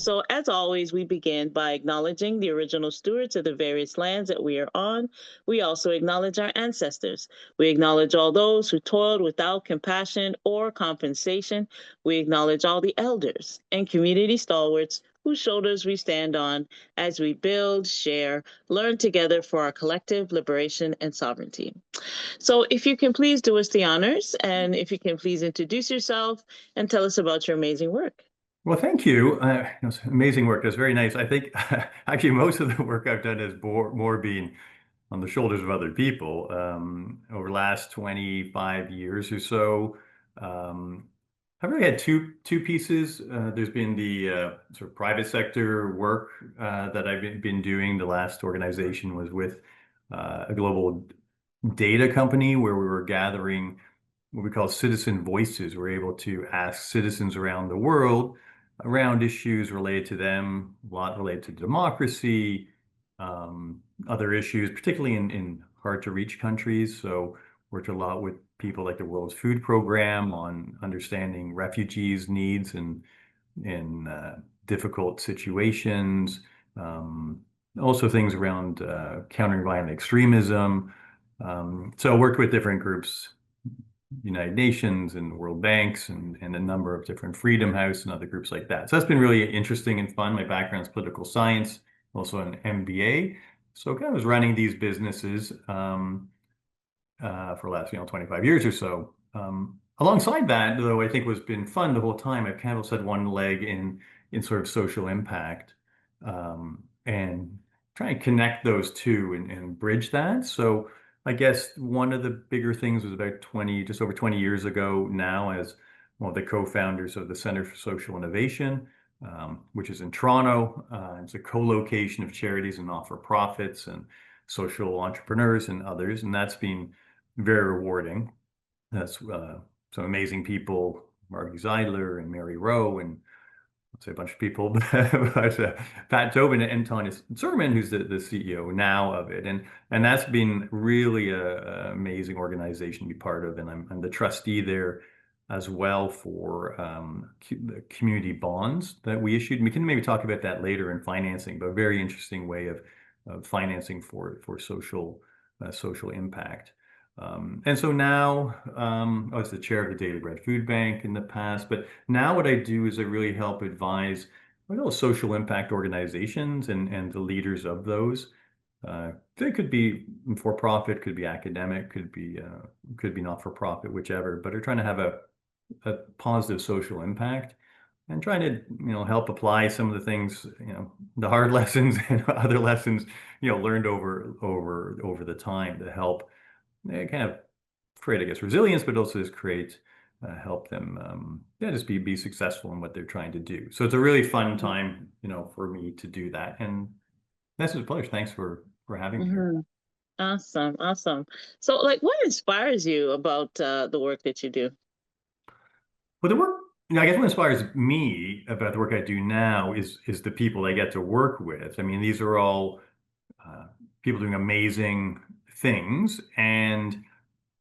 So, as always, we begin by acknowledging the original stewards of the various lands that we are on. We also acknowledge our ancestors. We acknowledge all those who toiled without compassion or compensation. We acknowledge all the elders and community stalwarts whose shoulders we stand on as we build, share, learn together for our collective liberation and sovereignty. So, if you can please do us the honors, and if you can please introduce yourself and tell us about your amazing work. Well, thank you. It's amazing work. That's very nice. I think actually most of the work I've done has more been on the shoulders of other people over the last 25 years or so. Um, I've really had two pieces. There's been the sort of private sector work that I've been doing. The last organization was with a global data company where we were gathering what we call citizen voices. We're able to ask citizens around the world around issues related to them, a lot related to democracy, other issues, particularly in hard to reach countries. So worked a lot with people like the World Food Program on understanding refugees' needs and in difficult situations. Also things around countering violent extremism. So I worked with different groups, United Nations and World Banks and a number of different Freedom House and other groups like that. So that's been really interesting and fun. My background's political science, also an MBA. So kind of was running these businesses for the last 25 years or so. Alongside that, though, I think what's been fun the whole time, I've kind of also had one leg in sort of social impact and try and connect those two and bridge that. So I guess one of the bigger things was about just over 20 years ago now, as one of the co-founders of the Center for Social Innovation, which is in Toronto. It's a co-location of charities and not-for-profits and social entrepreneurs and others, and that's been very rewarding. That's some amazing people, Margie Zeidler and Mary Rowe, and I'd say a bunch of people, but Pat Tobin and Tanya Zimmerman, who's the CEO now of it, and that's been really a amazing organization to be part of, and I'm the trustee there as well for the community bonds that we issued. And we can maybe talk about that later in financing, but a very interesting way of financing for social impact. And so now, I was the chair of the Daily Bread Food Bank in the past, but now what I do is I really help advise social impact organizations and the leaders of those. They could be for-profit, could be academic, could be not-for-profit, whichever, but are trying to have a positive social impact and trying to help apply some of the things, the hard lessons and other lessons learned over the time to help kind of create, I guess, resilience, but also just help them, just be successful in what they're trying to do. So it's a really fun time, for me to do that. And that's a pleasure. Thanks for having me here. Mhm. Awesome, awesome. So, like, what inspires you about the work that you do? Well, the work, I guess what inspires me about the work I do now is the people I get to work with. I mean, these are all people doing amazing things, and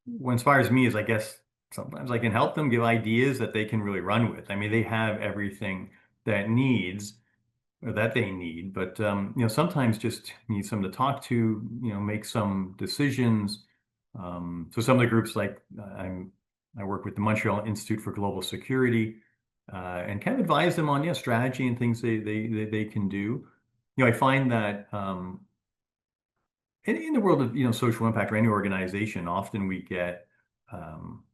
what inspires me is, I guess, sometimes I can help them give ideas that they can really run with. I mean, they have everything that needs or that they need, but sometimes just need someone to talk to, make some decisions. So some of the groups, like I work with the Montreal Institute for Global Security, and kind of advise them on strategy and things they can do. I find that in the world of social impact or any organization, often we get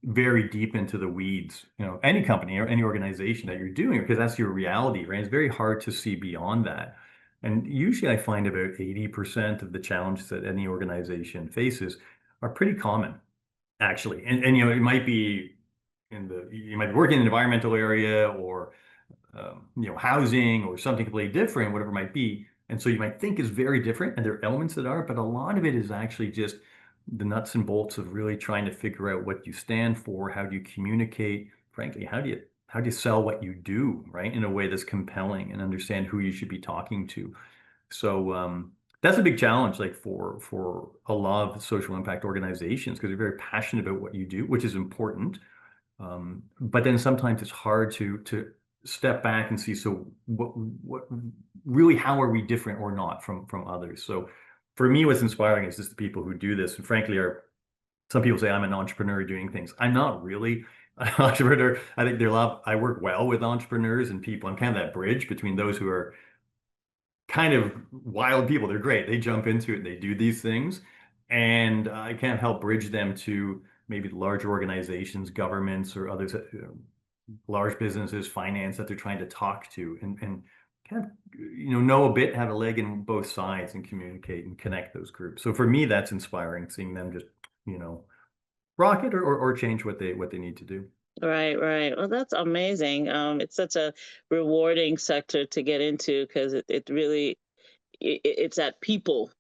very deep into the weeds. Any company or any organization that you're doing, because that's your reality, right? It's very hard to see beyond that. And usually, I find about 80% of the challenges that any organization faces are pretty common, actually. And it might be you might be working in an environmental area or housing or something completely different, whatever it might be. And so you might think is very different, and there are elements that are, but a lot of it is actually just the nuts and bolts of really trying to figure out what you stand for, how do you communicate, frankly, how do you sell what you do, right, in a way that's compelling and understand who you should be talking to. So that's a big challenge, like for a lot of social impact organizations, because they're very passionate about what you do, which is important. But then sometimes it's hard to step back and see, so what really, how are we different or not from others? So for me, what's inspiring is just the people who do this, and frankly, are some people say I'm an entrepreneur doing things. I'm not really an entrepreneur. I think I work well with entrepreneurs and people. I'm kind of that bridge between those who are kind of wild people. They're great. They jump into it and they do these things. And I can't help bridge them to maybe larger organizations, governments, or others, large businesses, finance, that they're trying to talk to, and kind of, know a bit, have a leg in both sides, and communicate and connect those groups. So for me, that's inspiring, seeing them just, you know, rock it, or change what they need to do. Right, right. Well, that's amazing. It's such a rewarding sector to get into because it really it's that people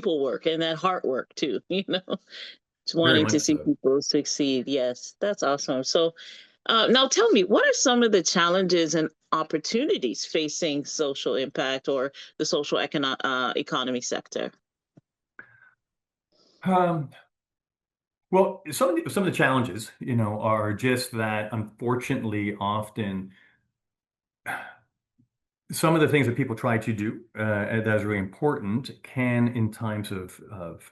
work and that heart work too. Just Very wanting to much see so. people succeed. Yes, that's awesome. So, now tell me, what are some of the challenges and opportunities facing social impact or the social economy sector? Um, well, some of the challenges, are just that, unfortunately, often some of the things that people try to do, that is really important, can, in times of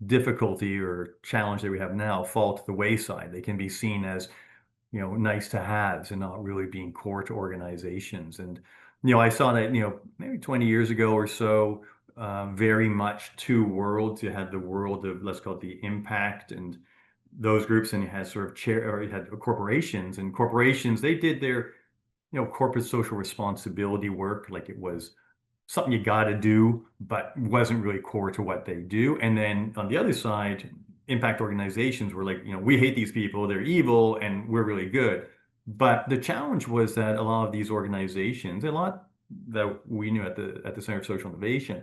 difficulty or challenge that we have now, fall to the wayside. They can be seen as, nice to haves, and not really being core to organizations. And, I saw that, maybe 20 years ago or so, very much two worlds. You had the world of, let's call it, the impact and those groups, and you had sort of or you had corporations, and corporations, they did their, corporate social responsibility work like it was something you got to do, but wasn't really core to what they do. And then on the other side, impact organizations were like, we hate these people, they're evil, and we're really good. But the challenge was that a lot of these organizations, a lot that we knew at the Center of Social Innovation,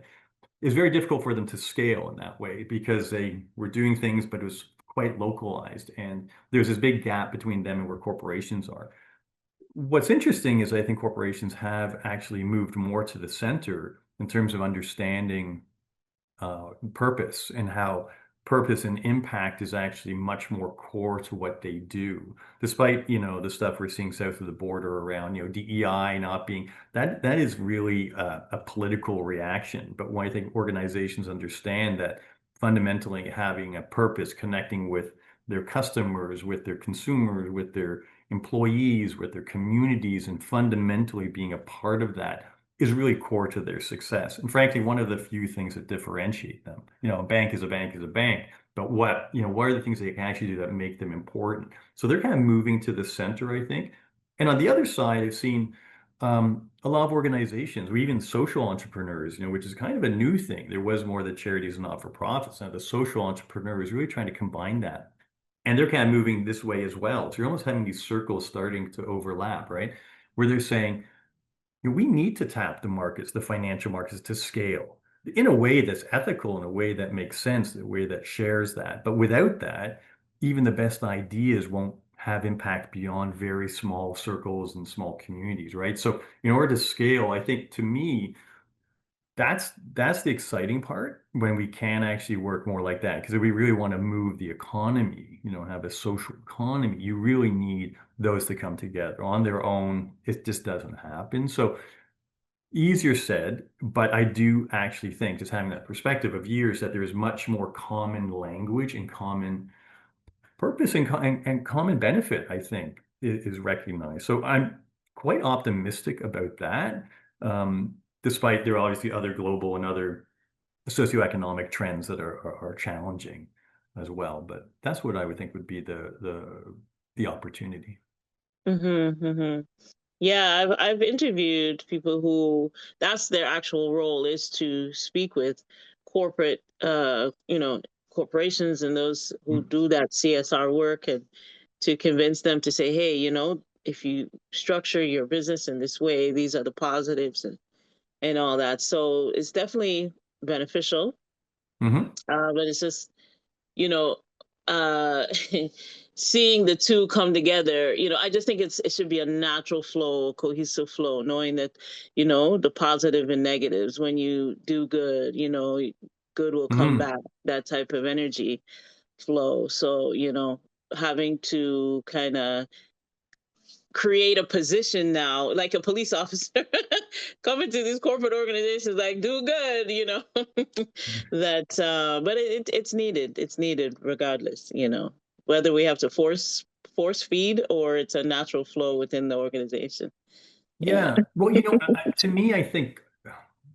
is very difficult for them to scale in that way, because they were doing things, but it was quite localized. And there's this big gap between them and where corporations are. What's interesting is I think corporations have actually moved more to the center in terms of understanding purpose, and how purpose and impact is actually much more core to what they do, despite, the stuff we're seeing south of the border around, DEI not being, that is really a political reaction. But when I think organizations understand that, fundamentally having a purpose, connecting with their customers, with their consumers, with their employees, with their communities, and fundamentally being a part of that, is really core to their success. And frankly, one of the few things that differentiate them. A bank is a bank is a bank, but what are the things they can actually do that make them important? So they're kind of moving to the center, I think. And on the other side, I've seen a lot of organizations, or even social entrepreneurs, which is kind of a new thing. There was more the charities and not-for-profits. Now the social entrepreneur is really trying to combine that. And they're kind of moving this way as well. So you're almost having these circles starting to overlap, right? Where they're saying, we need to tap the markets, the financial markets, to scale in a way that's ethical, in a way that makes sense, in a way that shares that. But without that, even the best ideas won't have impact beyond very small circles and small communities, right? So in order to scale, I think, to me, that's the exciting part, when we can actually work more like that. Because if we really want to move the economy, have a social economy, you really need those to come together. On their own, it just doesn't happen. So easier said, but I do actually think, just having that perspective of years, that there is much more common language and common purpose, and common benefit, I think, is recognized. So I'm quite optimistic about that, despite there are obviously other global and other socioeconomic trends that are challenging as well. But that's what I would think would be the opportunity. Hmm. Yeah, I've interviewed people who that's their actual role, is to speak with corporate, corporations and those who Mm. do that CSR work, and to convince them to say, hey, if you structure your business in this way, these are the positives and all that. So it's definitely beneficial, Hmm. but it's just, you know, uh, seeing the two come together, I just think it should be a natural flow, cohesive flow, knowing that, the positive and negatives. When you do good, good will come Hmm. back, that type of energy flow. So, having to kind of create a position now, like a police officer coming to these corporate organizations, like do good, that, but it's needed. It's needed regardless, whether we have to force feed or it's a natural flow within the organization. Yeah. Yeah. Well, to me, I think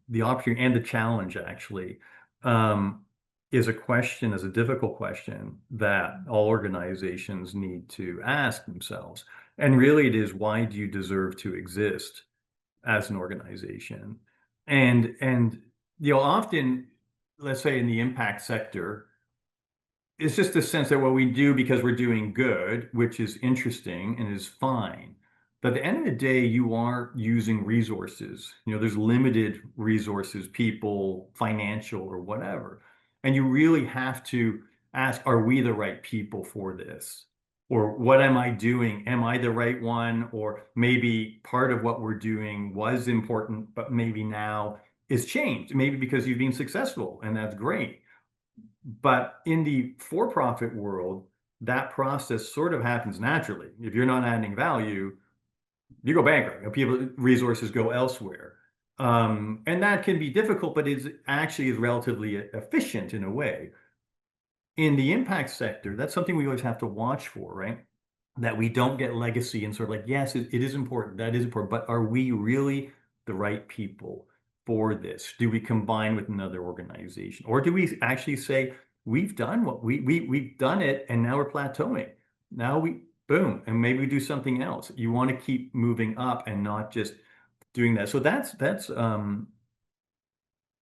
the opportunity and the challenge actually um, is a difficult question that all organizations need to ask themselves. And really, it is, why do you deserve to exist as an organization? And often, let's say in the impact sector, it's just a sense that what we do because we're doing good, which is interesting and is fine. But at the end of the day, you are using resources. There's limited resources, people, financial, or whatever. And you really have to ask, are we the right people for this? Or what am I doing? Am I the right one? Or maybe part of what we're doing was important, but maybe now is changed. Maybe because you've been successful, and that's great. But in the for-profit world, that process sort of happens naturally. If you're not adding value, you go bankrupt. People, resources go elsewhere. And that can be difficult, but it's actually is relatively efficient in a way. In the impact sector, that's something we always have to watch for, right? That we don't get legacy and sort of like, yes, it is important, that is important, but are we really the right people for this? Do we combine with another organization? Or do we actually say, we've done what we've done it and now we're plateauing. Now boom, and maybe we do something else. You want to keep moving up and not just doing that. So that's Well,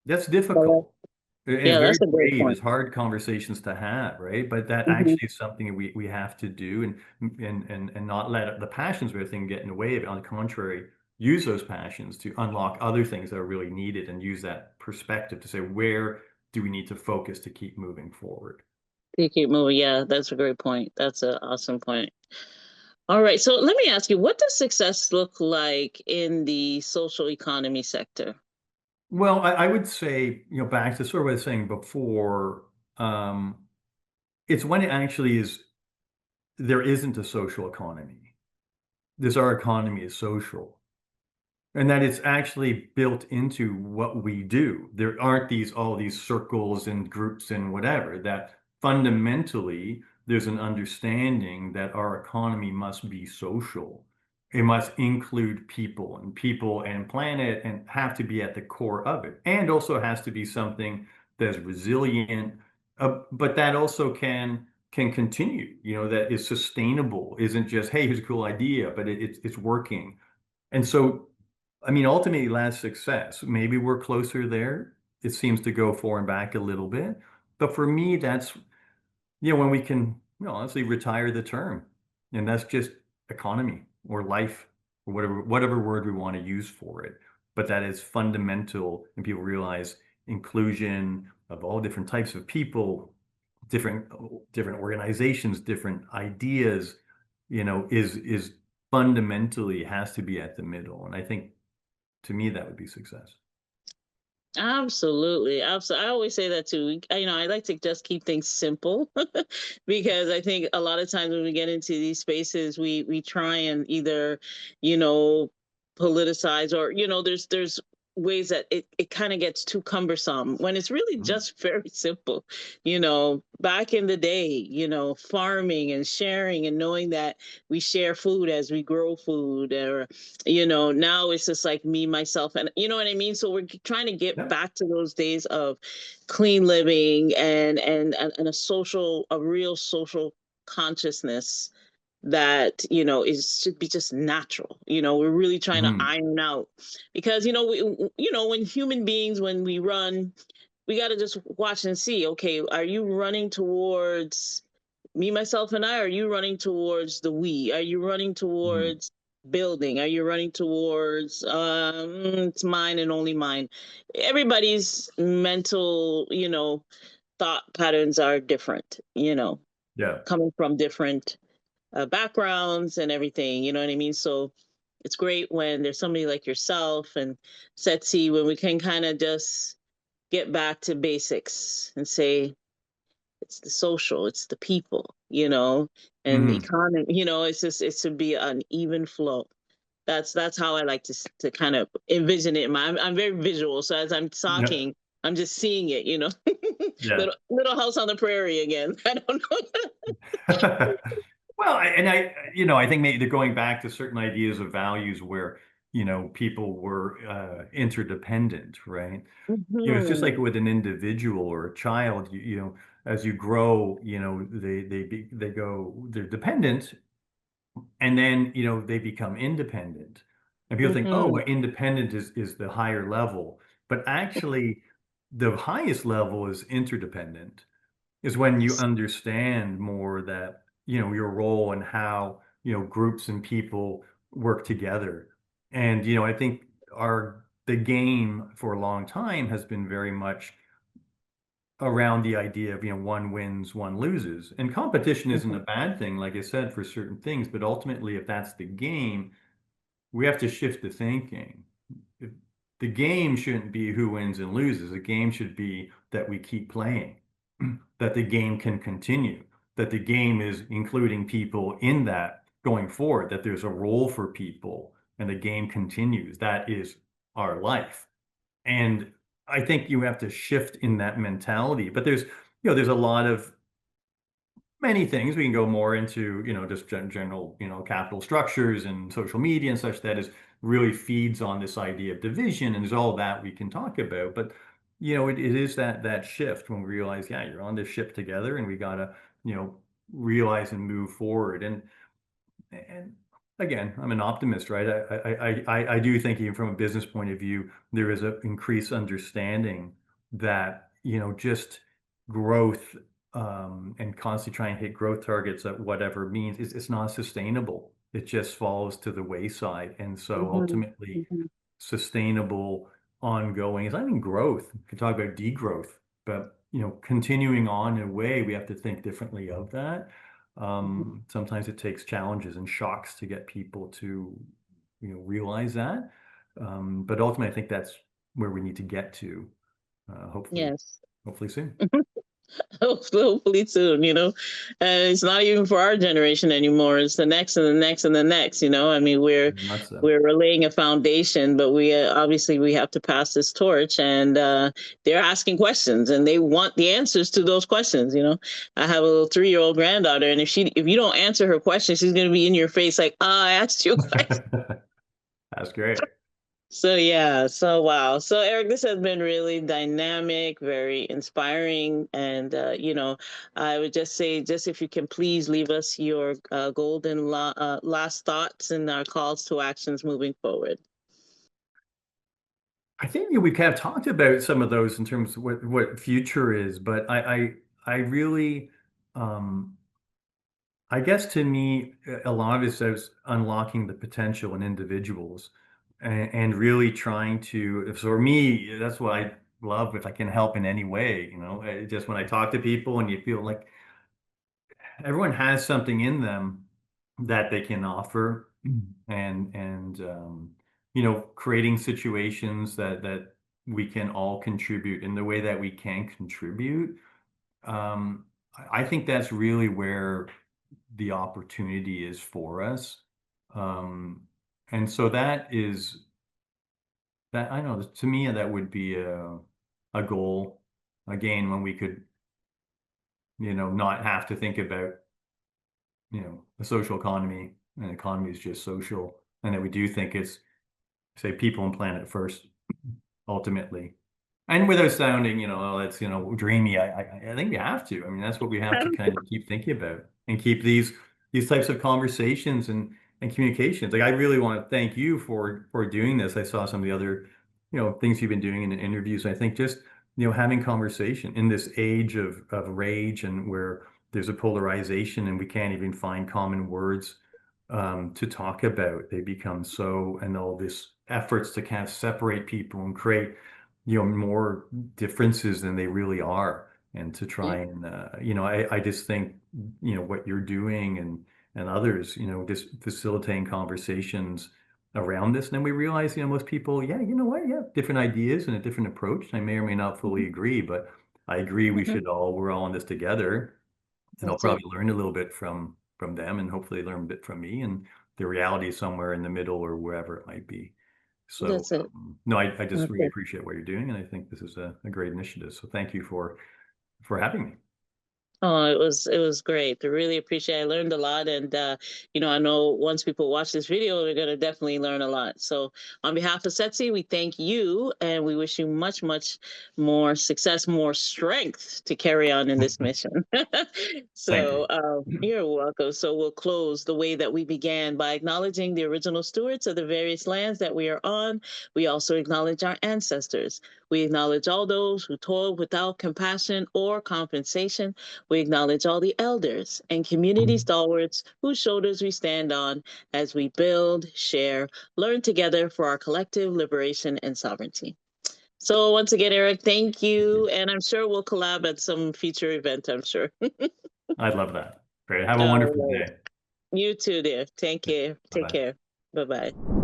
difficult. It's yeah, very that's a great brave. point. It's hard conversations to have, right? But that Hmm. actually is something we have to do, and not let the passions of everything get in the way of it. On the contrary, use those passions to unlock other things that are really needed, and use that perspective to say, where do we need to focus to keep moving forward? You keep moving. Yeah, that's a great point. That's an awesome point. All right. So let me ask you, what does success look like in the social economy sector? Well, I would say, back to sort of what I was saying before, it's when it actually is, there isn't a social economy. Our economy is social. And that it's actually built into what we do. There aren't all these circles and groups and whatever, that fundamentally there's an understanding that our economy must be social. It must include people and planet, and have to be at the core of it. And also has to be something that's resilient, but that also can continue, that is sustainable, isn't just, hey, here's a cool idea, but it's working. And so, I mean, ultimately, last success. Maybe we're closer there. It seems to go forward and back a little bit. But for me, that's, when we can, honestly retire the term. And that's just economy or life or whatever word we want to use for it. But that is fundamental, and people realize inclusion of all different types of people, different different organizations, different ideas, is fundamentally has to be at the middle. And I think, to me, that would be success. Absolutely. Absolutely. I always say that too. I like to just keep things simple because I think a lot of times when we get into these spaces, we try and either, you know, politicize or, there's ways that it kind of gets too cumbersome when it's really Mhm. just very simple. Back in the day, farming and sharing and knowing that we share food as we grow food, or now it's just like me, myself, and you know what I mean. So we're trying to get Yep. back to those days of clean living and a real social consciousness that is should be just natural. We're really trying to Mhm. iron out because when human beings, when we run, we got to just watch and see, okay, are you running towards me, myself, and I? Are you running towards the we? Are you running Mhm. towards building? Are you running towards it's mine and only mine? Everybody's mental, thought patterns are different, Yeah. coming from different backgrounds and everything, you know what I mean? So it's great when there's somebody like yourself and Setsi, when we can kind of just get back to basics and say, it's the social, it's the people, and the Mhm. economy, it's to be an even flow. That's how I like to kind of envision it. I'm very visual, so as I'm Yeah. talking, I'm just seeing it. Yeah. Little house on the prairie again. I don't know. Well, I think maybe they're going back to certain ideas of values where, people were interdependent, right? It's just like Hmm. with an individual or a child, as you grow, they're dependent, and then, they become independent. And people think, oh, Hmm. well, independent is the higher level, but actually, the highest level is interdependent, is when you understand more that, your role and how, groups and people work together. And, I think the game for a long time has been very much around the idea of, one wins, one loses. And competition isn't a Hmm. bad thing, like I said, for certain things, but ultimately, if that's the game, we have to shift the thinking. If- The game shouldn't be who wins and loses. The game should be that we keep playing, that the game can continue, that the game is including people in that going forward, that there's a role for people and the game continues. That is our life. And I think you have to shift in that mentality. But there's a lot of many things. We can go more into, just general, capital structures and social media and such that is really feeds on this idea of division, and there's all that we can talk about. But, it is that shift when we realize, yeah, you're on this ship together, and we gotta, you know, realize and move forward. And again, I'm an optimist, right? I do think even from a business point of view, there is an increased understanding that, just growth, and constantly trying to hit growth targets at whatever means is it's not sustainable. It just falls to the wayside. And so Hmm. ultimately, Hmm. sustainable, ongoing is, I mean, growth. We can talk about degrowth, but, continuing on in a way, we have to think differently of that. Sometimes it takes challenges and shocks to get people to, realize that. But ultimately, I think that's where we need to get to, hopefully, Yes. hopefully soon. Hopefully soon, and it's not even for our generation anymore. It's the next and the next and the next. I mean, we're Not so. we're laying a foundation, but we obviously we have to pass this torch, and they're asking questions, and they want the answers to those questions. I have a little 3-year-old granddaughter, and if you don't answer her question, she's going to be in your face like, I asked you a question. That's great. So yeah, so wow. So Eric, this has been really dynamic, very inspiring, and I would just say, just if you can please leave us your last thoughts and our calls to actions moving forward. I think we kind of talked about some of those in terms of what future is, but I really, um, I guess to me, a lot of it says unlocking the potential in individuals, and really trying to. For me, that's what I love. If I can help in any way, just when I talk to people and you feel like everyone has something in them that they can offer, and creating situations that we can all contribute in the way that we can contribute. I think that's really where the opportunity is for us. Um, and so that I know to me that would be a goal again when we could, not have to think about, the social economy, and economy is just social, and that we do think it's, say, people and planet first, ultimately. And without sounding, oh, that's, dreamy, I think we have to. I mean, that's what we have to kind of keep thinking about and keep these types of conversations and communications. Like, I really want to thank you for doing this. I saw some of the other, things you've been doing in the interviews. I think just, having conversation in this age of rage and where there's a polarization and we can't even find common words to talk about. They become so, and all this efforts to kind of separate people and create, more differences than they really are. And to try Yeah. and, I just think, what you're doing and others, just facilitating conversations around this. And then we realize, most people, yeah, you know what? Yeah, different ideas and a different approach. I may or may not fully agree, but I agree Mhm. we're all in this together, and I'll That's it. probably learn a little bit from them and hopefully learn a bit from me, and the reality is somewhere in the middle or wherever it might be. So, That's it. no, I just That's really it. appreciate what you're doing, and I think this is a great initiative. So thank you for having me. Oh, it was great. I really appreciate it. I learned a lot, and I know once people watch this video, they're gonna definitely learn a lot. So on behalf of Setsi, we thank you and we wish you much, much more success, more strength to carry on in this mission. Thank So you. you're welcome. So we'll close the way that we began by acknowledging the original stewards of the various lands that we are on. We also acknowledge our ancestors. We acknowledge all those who toiled without compassion or compensation. We acknowledge all the elders and community stalwarts whose shoulders we stand on as we build, share, learn together for our collective liberation and sovereignty. So once again, Eric, thank Thank you. you. And I'm sure we'll collab at some future event, I'm sure. I'd love that. Great. Have a All wonderful right. day. You too, dear. Take care. Bye Take bye. care. Bye bye.